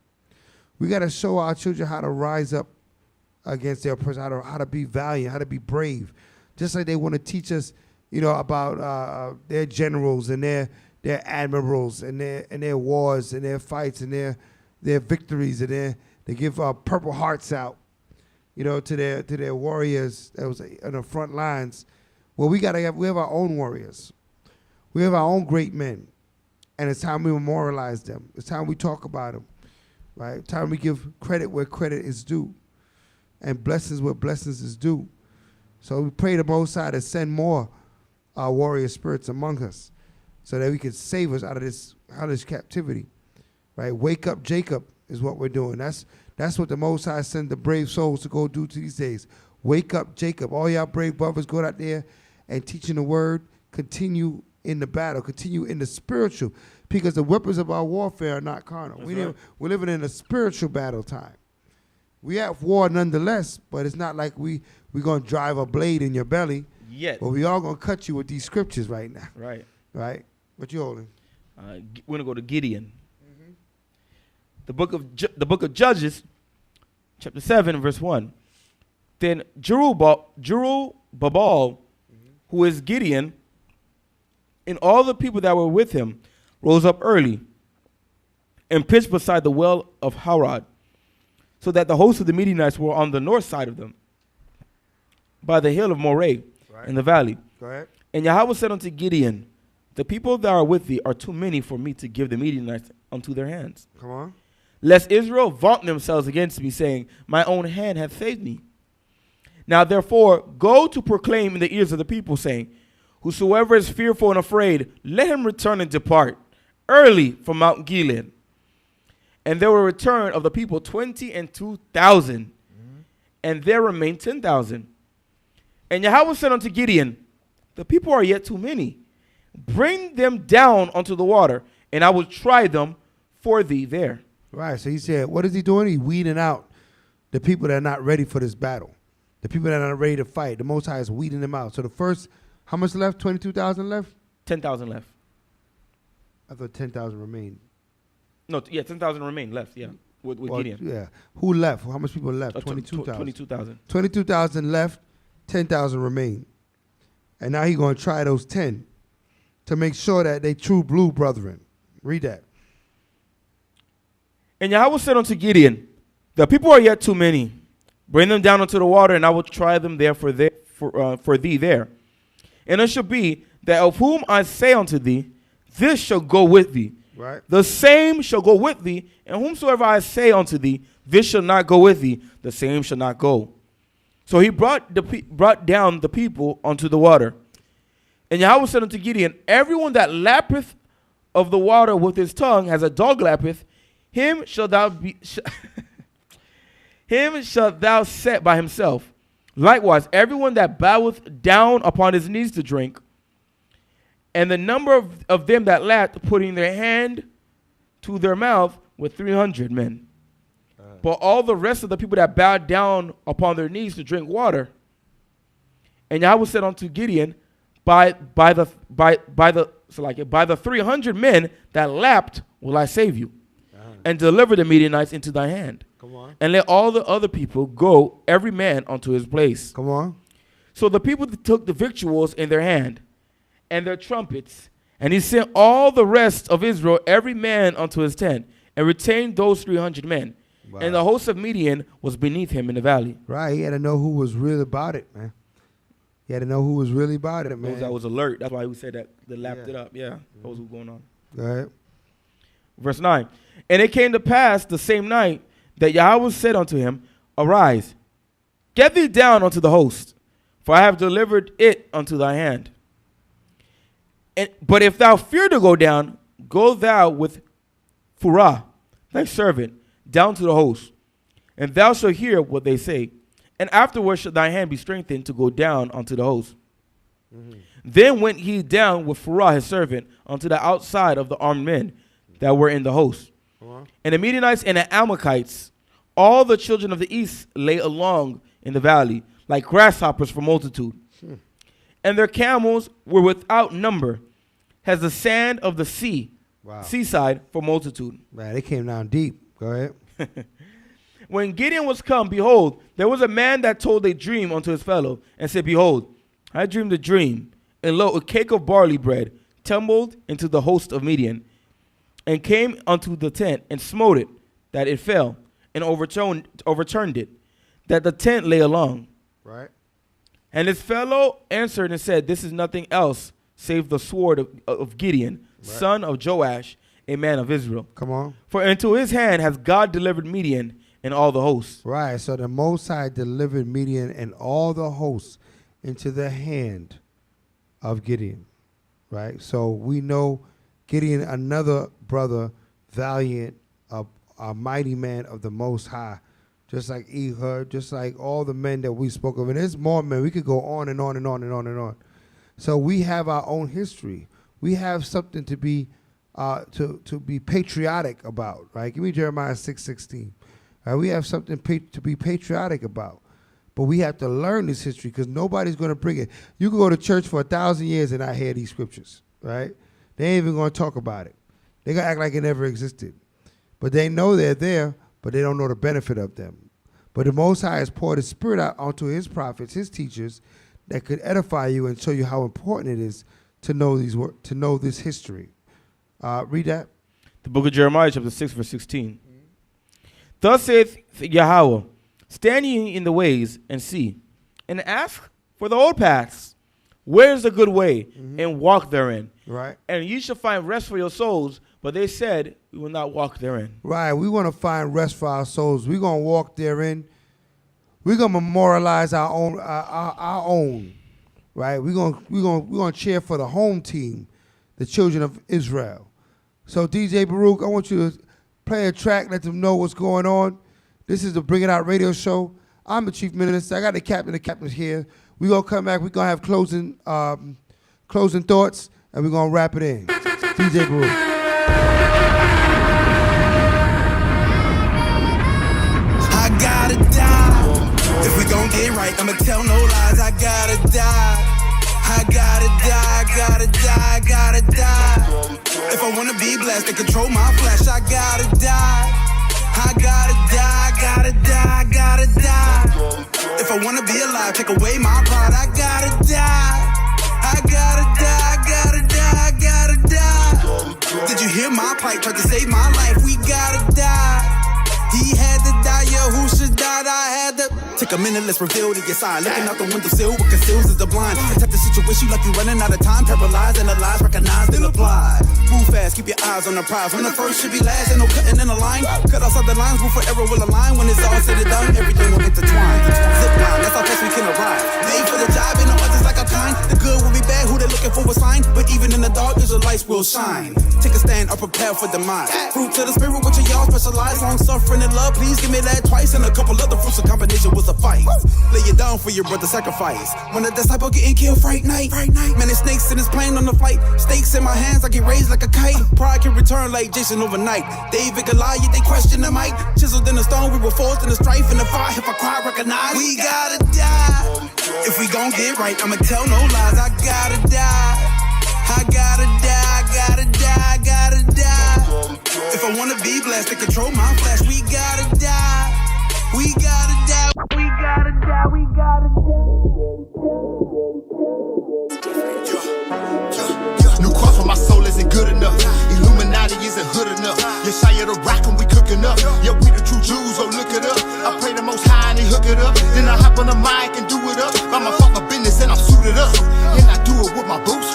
We got to show our children how to rise up against their oppressors, how to be valiant, how to be brave. Just like they want to teach us, about their generals and their admirals and their wars and their fights and their victories and they give Purple Hearts out, to their warriors that was on the front lines. Well, we have our own warriors. We have our own great men, and it's time we memorialize them. It's time we talk about them, right? It's time we give credit where credit is due, and blessings where blessings is due. So we pray the Most High to send more warrior spirits among us, so that we can save us out of this captivity, right? Wake up, Jacob, is what we're doing. That's what the Most High sent the brave souls to go do to these days. Wake up, Jacob. All y'all brave brothers, go out there and teaching the word. Continue in the battle. Continue in the spiritual, because the weapons of our warfare are not carnal. We're living in a spiritual battle time. We have war nonetheless, but it's not like we're going to drive a blade in your belly. Yet. But we all going to cut you with these scriptures right now. Right. Right? What you holding? We're going to go to Gideon. Mm-hmm. The book of Judges, chapter 7, verse 1. Then Jerubbaal, who is Gideon, and all the people that were with him rose up early and pitched beside the well of Harod, so that the host of the Midianites were on the north side of them, by the hill of Moreh, in the valley. Go ahead. And Yahweh said unto Gideon, the people that are with thee are too many for me to give the Midianites unto their hands. Come on. Lest Israel vaunt themselves against me, saying, my own hand hath saved me. Now therefore go to proclaim in the ears of the people, saying, whosoever is fearful and afraid, let him return and depart early from Mount Gilead. And there were return of the people 22,000, and there remained 10,000. And Yahweh said unto Gideon, the people are yet too many. Bring them down unto the water, and I will try them for thee there. Right, so he said, what is he doing? He's weeding out the people that are not ready for this battle. The people that are not ready to fight. The Most High is weeding them out. So the first, how much left? 22,000 left? 10,000 left. I thought 10,000 remained. No, 10,000 remain left, with Gideon. Yeah. Who left? How much people left? 22,000. 22,000. 22,000 left, 10,000 remain. And now he's going to try those 10 to make sure that they true blue brethren. Read that. And Yahweh said unto Gideon, the people are yet too many. Bring them down into the water, and I will try them there for thee there. And it shall be that of whom I say unto thee, this shall go with thee. Right. The same shall go with thee, and whomsoever I say unto thee, this shall not go with thee, the same shall not go. So he brought down the people unto the water. And Yahweh said unto Gideon, everyone that lappeth of the water with his tongue, as a dog lappeth, him shalt thou set by himself. Likewise, everyone that boweth down upon his knees to drink, and the number of them that lapped, putting their hand to their mouth, were 300 men. But all the rest of the people that bowed down upon their knees to drink water. And Yahweh said unto Gideon, by the 300 men that lapped will I save you, and deliver the Midianites into thy hand. Come on. And let all the other people go, every man unto his place. Come on. So the people took the victuals in their hand, and their trumpets, and he sent all the rest of Israel, every man unto his tent, and retained those 300 men. Wow. And the host of Midian was beneath him in the valley. Right, he had to know who was really about it, man. He had to know who was really about it, man. Those that was alert. That's why we said that they lapped it up. Yeah, those who going on. Go ahead. Verse 9. And it came to pass the same night that Yahweh said unto him, arise, get thee down unto the host, for I have delivered it unto thy hand. But if thou fear to go down, go thou with Phurah, thy servant, down to the host, and thou shalt hear what they say. And afterwards shall thy hand be strengthened to go down unto the host. Mm-hmm. Then went he down with Phurah his servant unto the outside of the armed men that were in the host. Uh-huh. And the Midianites and the Amalekites, all the children of the east, lay along in the valley, like grasshoppers for multitude. And their camels were without number, as the sand of the sea, seaside for multitude. Man, they came down deep. Go ahead. When Gideon was come, behold, there was a man that told a dream unto his fellow, and said, Behold, I dreamed a dream, and lo, a cake of barley bread tumbled into the host of Midian, and came unto the tent, and smote it, that it fell, and overturned it, that the tent lay along. Right. And his fellow answered and said, This is nothing else save the sword of Gideon, son of Joash, a man of Israel. Come on. For into his hand has God delivered Midian and all the hosts. Right. So the Most High delivered Midian and all the hosts into the hand of Gideon. Right. So we know Gideon, another brother, valiant, a mighty man of the Most High, just like Ehud, just like all the men that we spoke of. And there's more men. We could go on and on and on and on and on. So we have our own history. We have something to be patriotic about, right? Give me Jeremiah 6:16. We have something to be patriotic about. But we have to learn this history because nobody's going to bring it. You can go to church for 1,000 years and not hear these scriptures, right? They ain't even going to talk about it. They're going to act like it never existed. But they know they're there, but they don't know the benefit of them. But the Most High has poured His Spirit out onto His prophets, His teachers, that could edify you and show you how important it is to know this history. Read that. The book of Jeremiah, chapter 6, verse 16. Thus saith Yahweh, stand ye in the ways and see, and ask for the old paths. Where is the good way? And walk therein. Right. And ye shall find rest for your souls. But they said, we will not walk therein. Right. We want to find rest for our souls. We're going to walk therein. We're going to memorialize our own. Right. We're going to cheer for the home team, the children of Israel. So DJ Baruch, I want you to play a track, let them know what's going on. This is the Bring It Out radio show. I'm the chief minister. I got the captain's here. We're going to come back. We're going to have closing thoughts, and we're going to wrap it in. DJ Baruch. I gotta die. If we gon' get right, I'ma tell no lies. I gotta die. I gotta die, gotta die, gotta die. If I wanna be blessed and control my flesh, I gotta die. I gotta die, gotta die, gotta die. If I wanna be alive, take away my pride, I gotta die. I gotta die, gotta die, gotta die. Did you hear my plight? Tried to save my life, we gotta die. He had to die, yeah, who should die? I had to take a minute, let's reveal to your side. Looking out the windowsill, what conceals is the blind. Attack the situation like you're running out of time. Paralyzed, analyzed, recognized, and applied. Move fast, keep your eyes on the prize. When the first should be last, ain't no cutting in a line. Cut outside the lines, move for error will align. When it's all said and done, everything will intertwine. Zip line, that's how fast we can arrive. Made for the job, and no others like our kind. The good will be bad, who they looking for a sign. But even in the dark, there's a light will shine. Take a stand or prepare for demise. Fruit to the spirit, which are y'all specialize. Long suffering and love, please give me that twice. And a couple other fruits, a combination was a fight. Lay it down for your brother, sacrifice. When the disciple getting killed, fright night. Man, it's snakes in his plane on the flight. Stakes in my hands, I get raised like a kite. Pride can return like Jason overnight. David, Goliath, they question the might. Chiseled in the stone, we were forced in the strife. In the fire, if I cry, recognize. We gotta die. If we gon' get right, I'ma tell no lies. I gotta die. I gotta die, gotta die, gotta die. If I wanna be blessed and control my flesh, we gotta die. We gotta die, we gotta die, we gotta die. New cross for my soul isn't good enough. Illuminati isn't hood enough. Yeshaya the rock and we cooking up. Yeah, we the true Jews, oh look it up. I pray the Most High and he hook it up. Then I hop on the mic and do it up. By my fuck my business and I'm suited up. And I do it with my boots,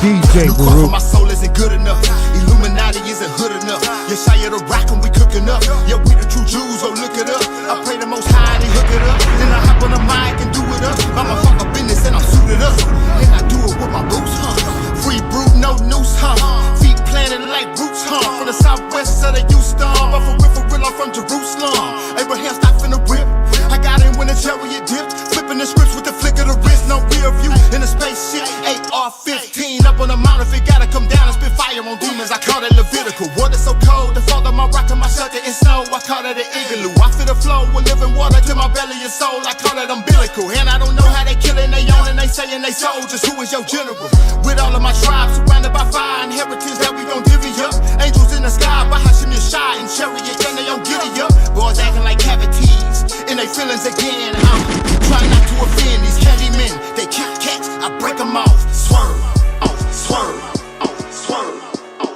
DJ New cross for my soul isn't good enough. Illuminati isn't hood enough. Yeshaya the rock and we cooking up. Yeah, we the true Jews, oh look it up. I pray the Most High and he hook it up. Then I hop on the mic and do it up. By my fuck my business and I'm suited up. And I do it with my boots, Free brew, no noose, Feet planted like roots, From the southwest of the Houston, but for real, I'm from Jerusalem. Abraham stopped in the whip. I got in when the chariot dipped. Flipping the scripts with the flick of the wrist. No rear view in a spaceship. AR-15 up on the mountain. If it gotta come down and spit fire on demons, I call that Levitical. Water so cold, the fall of my rock and my shelter is snow. I call that an igloo. I feel the flow with living water to my belly and soul. I call that umbilical. And I don't know how they killing they own and they saying they soldiers. Who is your general? With all of my tribes surrounded by fire inheritance that we gon' divvy up. Ain't I break them off. Swerve, off, swerve, off, swerve, off.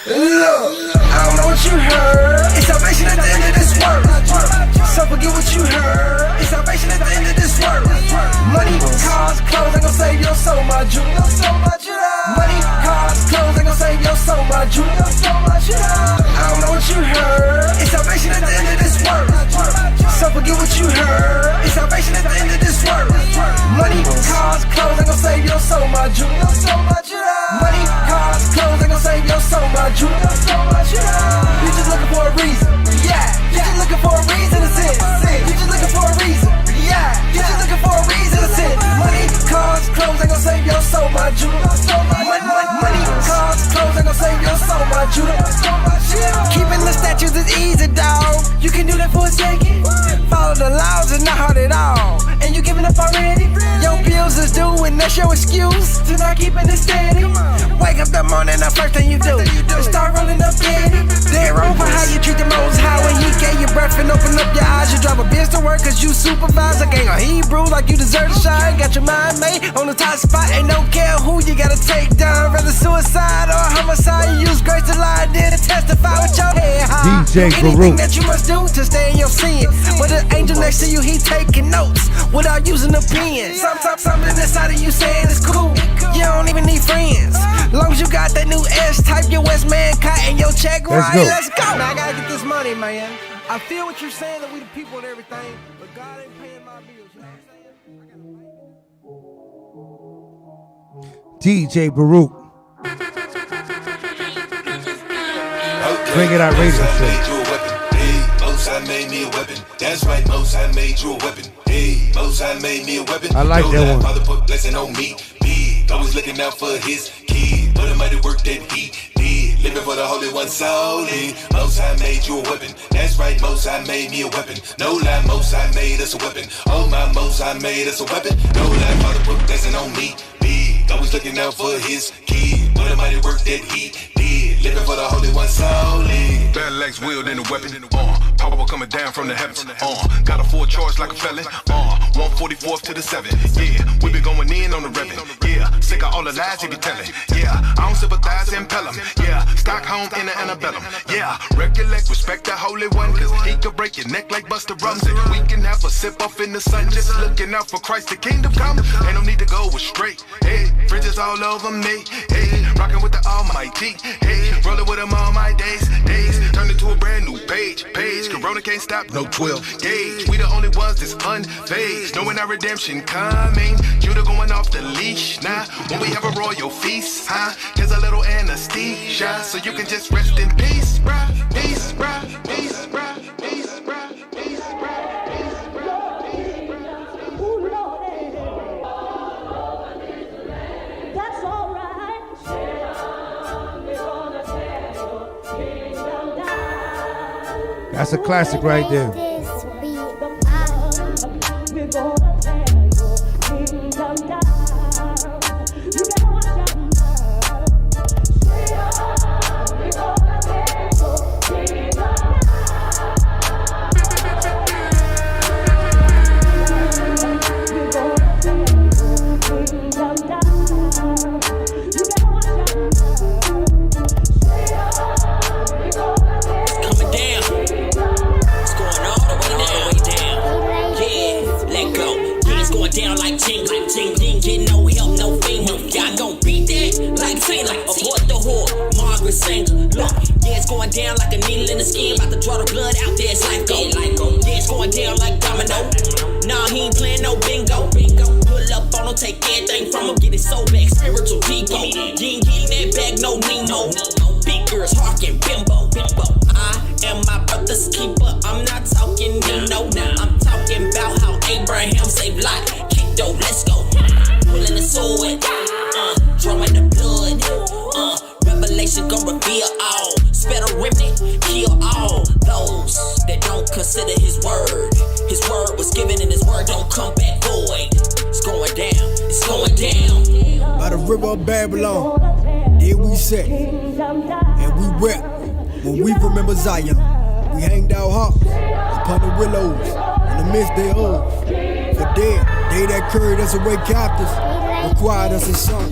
Look, I don't know what you heard. It's salvation at the end of this work. So forget what you heard. It's salvation at the end of this work. Money, cars, clothes ain't gon' save your soul, my Jew. Money, cars, clothes ain't gon' save your soul, my Jew. I don't know what you heard. It's salvation at the end of this work. So forget what you heard. It's salvation at the end of this work. Money, cars, clothes ain't gon' save your soul, my Jew. Money, cars, clothes ain't gon' save your soul, my Jew. You just looking for a reason. Yeah, you just looking for a reason to sin. You just looking for a reason. Yeah, you just looking for a reason to sin. Money, cars, clothes ain't gon' save your soul, my Jew. Money, cars, clothes ain't gon' save your soul, my Jew. Keeping the statutes is easy, dawg. You can do that for a second. Follow the laws and not hard at all. And you giving up already? Your bills is due and that's your excuse to not keeping it steady. Wake up that morning, the first thing you do is start rolling up daddy. They're over how you treat the most high when he gave you breath and open up your eyes. You drive a bitch to work cause you supervise a gang of Hebrew like you deserve to shine. Got your mind made on the top spot and don't care who you gotta take down. Rather suicide or homicide, you use grace to lie then testify with your head high. DJ Anything that you must do to stay in your sin. With an angel next to you, he taking notes without using a pen. Something inside of you saying it's cool. You don't even need friends. Long as you got that new S-type, your West man cut and your check right. Let's go. Man, I gotta get this money, man. I feel what you're saying that we the people and everything, but God ain't paying my bills. You know what I'm saying? DJ Baruch. Bring it out, radio show. Most made me a weapon. That's right, Most High made you a weapon. Hey, Most High made me a weapon. I like that one. Father put blessing on me. Big, always looking out for his kid. But it might have worked that he did. Living for the Holy One solely. Most High made you a weapon. That's right, Most High made me a weapon. No lie, Most High made us a weapon. Oh my, Most High made us a weapon. No lie, Father put blessing on me. Big, always looking out for his kid. But it might have worked that he did. Living for the Holy One solely. Battle axe wielded in a weapon. Power coming down from the heavens. Got a full charge like a felon. 144th to the 7th. Yeah, we been going in on the revenue. Yeah, sick of all the lies he be telling. Yeah, I don't sympathize and impel him. Yeah, Stockholm in the antebellum. Yeah, recollect, respect the Holy One, cause he could break your neck like Buster Rumsey. We can have a sip off in the sun, just looking out for Christ, the kingdom come. Ain't no need to go straight. Hey, bridges all over me. Hey, rocking with the Almighty. Hey, rolling with him all my days. Turn into a brand new page. Corona can't stop, no 12 gauge. We the only ones that's unfazed, knowing our redemption coming. Judah going off the leash now. When we have a royal feast, huh? Here's a little anesthesia, so you can just rest in peace, bruh. Peace, bruh. Peace, bruh. Peace, bruh. Peace, bruh. That's all right. That's a classic right there. Down like ting, didn't get no help, no finger. Y'all gon' beat that like Tina. Abort the whore, Margaret Sanger. Look, yeah, it's going down like a needle in the skin. About to draw the blood out there, it's like go. Yeah, it's going down like domino. Nah, he ain't playing no bingo. Pull up on him, take everything from him, get his soul back, spiritual depot. You ain't getting that back, no Nemo. Big girls, harkin' bimbo. I am my brother's keeper. I'm not talking Nino. I'm talking about how Abraham saved Lot. Kick though, let's go. Pulling the sword, drawing the blood. Revelation gon' reveal all. Spare the remnant, kill all those that don't consider his word. His word was given and his word don't come back void. It's going down, it's going down. By the river of Babylon, there we sat, and we rep. When we remember Zion, we hanged our hearts upon the willows in the midst thereof. For dead, they that carried us away captives required us a song.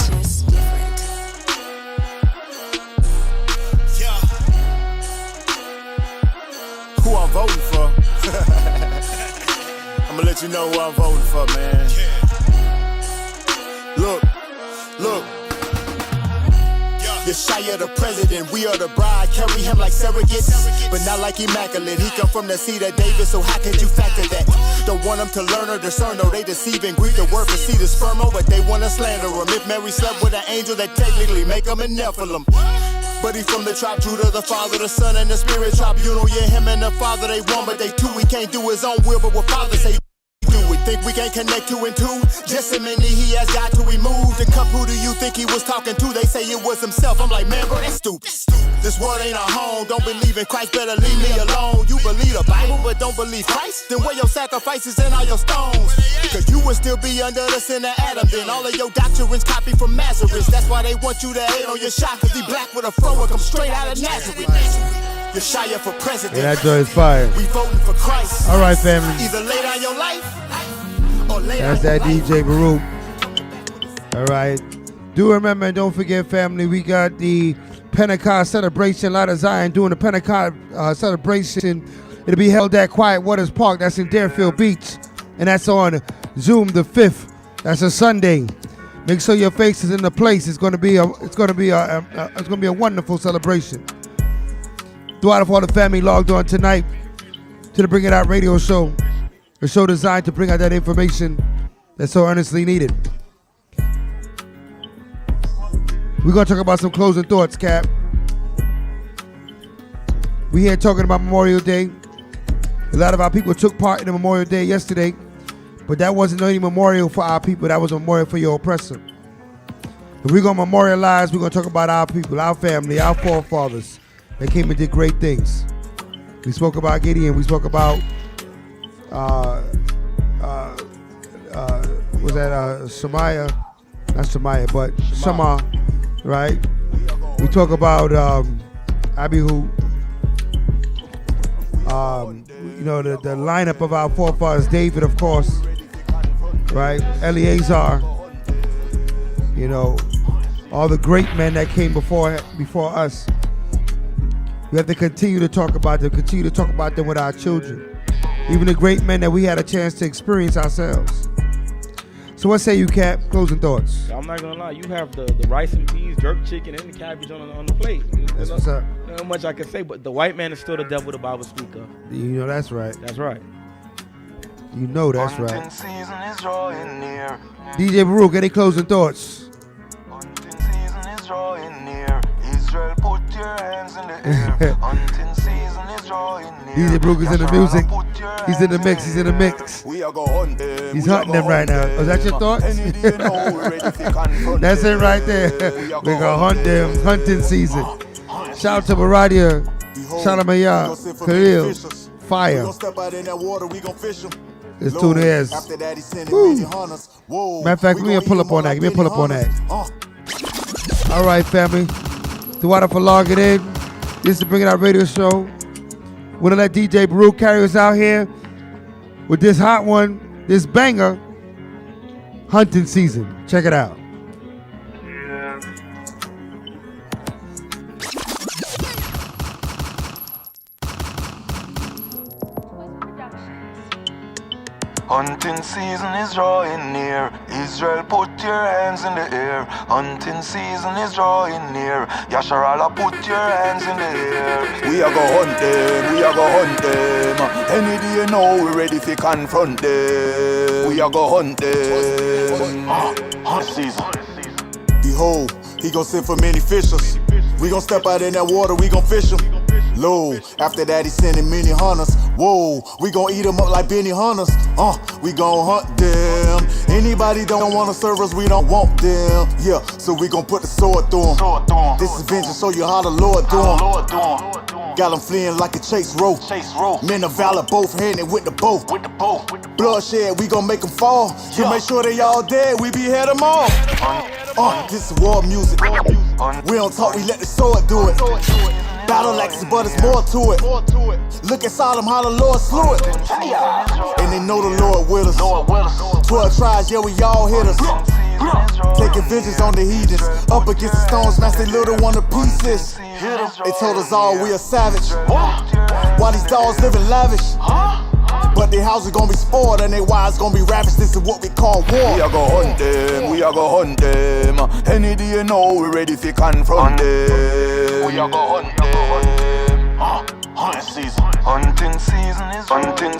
Who I'm voting for? I'ma let you know who I'm voting for, man. Look. Yeshaya the president, we are the bride. Carry him like surrogates, but not like immaculate. He come from the seed of David, so how could you factor that? Don't want him to learn or discern, no, they deceive and Greek the word for seed is sperma, but they wanna slander him. If Mary slept with an angel, that technically make him a Nephilim. But he from the tribe Judah, the Father, the Son, and the Spirit tribunal. Yeah, him and the Father, they one, but they two. He can't do his own will, but what Father say do. We think we can't connect two and two. Just a minute, he has got to remove the cup. Who do you think he was talking to? They say it was himself. I'm like, man, bro, that's stupid. This world ain't our home. Don't believe in Christ, better leave me alone. You believe the Bible, but don't believe Christ? Then where your sacrifices and all your stones? Cause you would still be under the sin of Adam. Then all of your doctrines copy from Nazareth. That's why they want you to hate on your shot. Cause he black with a fro and come straight out of Nazareth. Yeshaya for president. Yeah, that joint is fire. We voting for Christ. All right, family. Either lay down your life or lay That's down that DJ Baruch. All right. Do remember and don't forget, family, we got the Pentecost celebration. Light of Zion doing the Pentecost celebration. It'll be held at Quiet Waters Park. That's in Deerfield Beach. And that's on Zoom the 5th. That's a Sunday. Make sure your face is in the place. It's gonna be a wonderful celebration. Throughout all the family logged on tonight to the Bring It Out radio show. A show designed to bring out that information that's so earnestly needed. We're going to talk about some closing thoughts, Cap. We here talking about Memorial Day. A lot of our people took part in the Memorial Day yesterday, but that wasn't any memorial for our people. That was a memorial for your oppressor. If we're going to memorialize, we're going to talk about our people, our family, our forefathers. They came and did great things. We spoke about Gideon. We spoke about Shemaiah, not Shemaiah, but Shammah, right? We talk about Abihu. The lineup of our forefathers, David, of course, right? Eleazar, all the great men that came before us. We have to continue to talk about them, with our children. Even the great men that we had a chance to experience ourselves. So what say you, Cap? Closing thoughts. I'm not gonna lie, you have the rice and peas, jerk chicken, and the cabbage on the plate. That's what's up. Not much I can say, but the white man is still the devil the Bible speaks of. That's right. That's right. That's right. DJ Baruch, any closing thoughts? Hunting season is drawing near. Israel, put your hands in the air. Hunting season is drawing near. DJ Baruch is in the music. He's in the mix. We are going hunt them. He's hunting them right now. Was that your thoughts? That's it right there. We're going to hunt them. Hunting season. Shout out to Baradia. Shout out to Maya. Khalil. Fire. Let's tune in. Matter of fact, let me pull up on that. All right, family. Throughout for logging in. This is Bringing Out Radio Show. We're going to let DJ Baruch carry us out here with this hot one, this banger, Hunting Season. Check it out. Hunting season is drawing near. Israel, put your hands in the air. Hunting season is drawing near. Yasharala, put your hands in the air. We are go hunt them, Any day now we ready to confront them. We are go hunt them. Hunt season. Behold, he gon' send for many fishers. We gon' step out in that water, we gon' fish them. Low, after that he sending many hunters. Whoa, we gon' eat them up like Benny Hunters. We gon' hunt them. Anybody don't wanna serve us, we don't want them. Yeah, so we gon' put the sword through them. This is vengeance, show you how the Lord do them. Got them fleeing like a chase rope. Men of valor, both handed with the bow. Bloodshed, we gon' make them fall. To make sure they all dead, we behead them all. This is war music. We don't talk, we let the sword do it. Battle axes, but it's more to it. Look at Sodom, how the Lord slew it. And they know the Lord with us. 12 tribes, yeah, we all hit us. Taking vengeance on the heathens. Up against the stones, smash they little one to pieces. They told us all we are savage. While these dogs living lavish. But their houses gonna be spoiled and their wives gonna be ravished. This is what we call war. We are go hunt them, we are go hunt them. Any day you know we ready to confront them. We are go hunt them. Hunting season is hunting season.